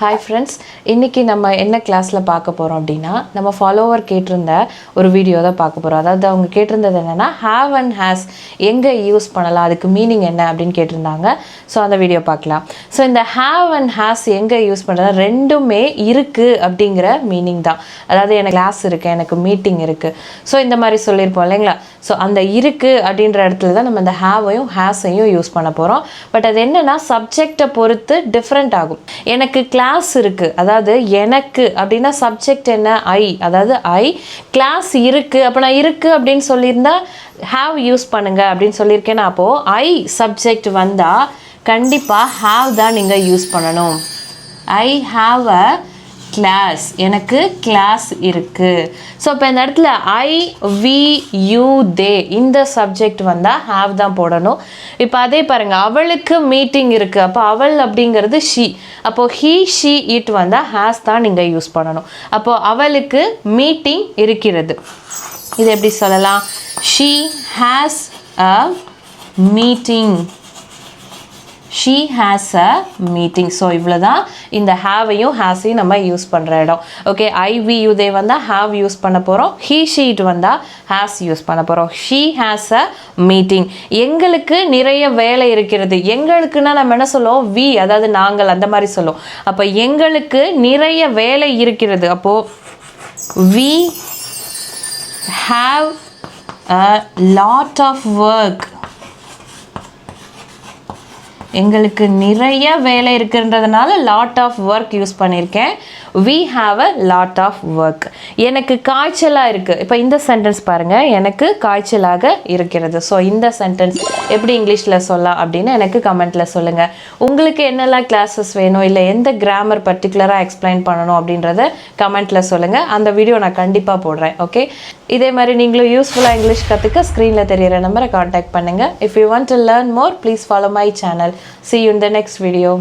Hi friends, இன்னைக்கு நம்ம என்ன கிளாஸ்ல பார்க்க போறோம் அப்படினா நம்ம ஃபாலோவர் கேட்டிருந்த ஒரு வீடியோ தான் பார்க்க போறோம். அதாவது அவங்க கேட்டிருந்தது என்னன்னா have and has எங்க யூஸ் பண்ணலாம், அதுக்கு மீனிங் என்ன அப்படினு கேட்டிருந்தாங்க. சோ அந்த வீடியோ பார்க்கலாம். சோ இந்த have and has எங்க யூஸ் பண்றதா ரெண்டுமே இருக்கு அப்படிங்கற மீனிங் தான். அதாவது எனக்கு கிளாஸ் இருக்கு, எனக்கு மீட்டிங் இருக்கு. சோ இந்த மாதிரி சொல்லிருப்போம் இல்லைங்களா? சோ அந்த இருக்கு அப்படிங்கற இடத்துல தான் நம்ம இந்த have-ஐயும் has-ஐயும் யூஸ் பண்ண போறோம். பட் அது என்னன்னா சப்ஜெக்ட்ட பொறுத்து டிஃபரண்ட் ஆகும். எனக்கு கிளாஸ் இருக்கு, அதாவது எனக்கு அப்படினா சப்ஜெக்ட் என்ன I, அதாவது I கிளாஸ் இருக்கு. அப்ப நான் இருக்கு அப்படினு சொல்லிருந்தா have யூஸ் பண்ணுங்க அப்படினு சொல்லிருக்கேனா, அப்போ I சப்ஜெக்ட் வந்தா கண்டிப்பா have தான் நீங்க யூஸ் பண்ணணும். I have a class, எனக்கு கிளாஸ் இருக்கு. ஸோ இப்போ இந்த இடத்துல I, we, you, they இந்த சப்ஜெக்ட் வந்தால் have தான் போடணும். இப்போ அதே பாருங்க, அவளுக்கு மீட்டிங் இருக்கு, அப்போ அவள் அப்படிங்கிறது she. அப்போ he, she, it வந்தால் has தான் நீங்கள் யூஸ் பண்ணணும். அப்போ அவளுக்கு மீட்டிங் இருக்கிறது. இது எப்படி சொல்லலாம்? She has a meeting. She has a meeting. So இவ்வளவுதான் இந்த have-ஐயும் has-ஐயும் நம்ம யூஸ் பண்ற இடம். Okay, I, we, you, they வந்தா have யூஸ் பண்ண போறோம். He, she, it வந்தா has யூஸ் பண்ண போறோம். She has a meeting. எங்களுக்கு நிறைய வேலை இருக்கிறது. எங்களுக்குன்னா நம்ம என்ன சொல்லுவோம்? We, அதாவது நாங்கள் அந்த மாதிரி சொல்லுவோம். அப்ப எங்களுக்கு நிறைய வேலை இருக்கிறது. அப்போ we have a lot of work. எங்களுக்கு நிறைய வேலை இருக்குன்றதுனால lot of work யூஸ் பண்ணியிருக்கேன். We have a lot of work. எனக்கு காய்ச்சலா இருக்கு. இப்போ இந்த சென்டென்ஸ் பாருங்க, எனக்கு காய்ச்சலாக இருக்கிறது. ஸோ இந்த சென்டென்ஸ் எப்படி இங்கிலீஷில் சொல்லலாம் அப்படின்னு எனக்கு கமெண்ட்ல சொல்லுங்க. உங்களுக்கு என்னெல்லாம் கிளாஸஸ் வேணும், இல்லை எந்த கிராமர் பர்டிகுலராக எக்ஸ்பிளைன் பண்ணணும் அப்படின்றத கமெண்ட்ல சொல்லுங்க. அந்த வீடியோ நான் கண்டிப்பாக போடுறேன். ஓகே, இதே மாதிரி நீங்களும் யூஸ்ஃபுல்லாக இங்கிலீஷ் கற்றுக்க ஸ்க்ரீனில் தெரியிற நம்பரை காண்டாக்ட் பண்ணுங்க. If you want to learn more, please follow my channel. See you in the next video.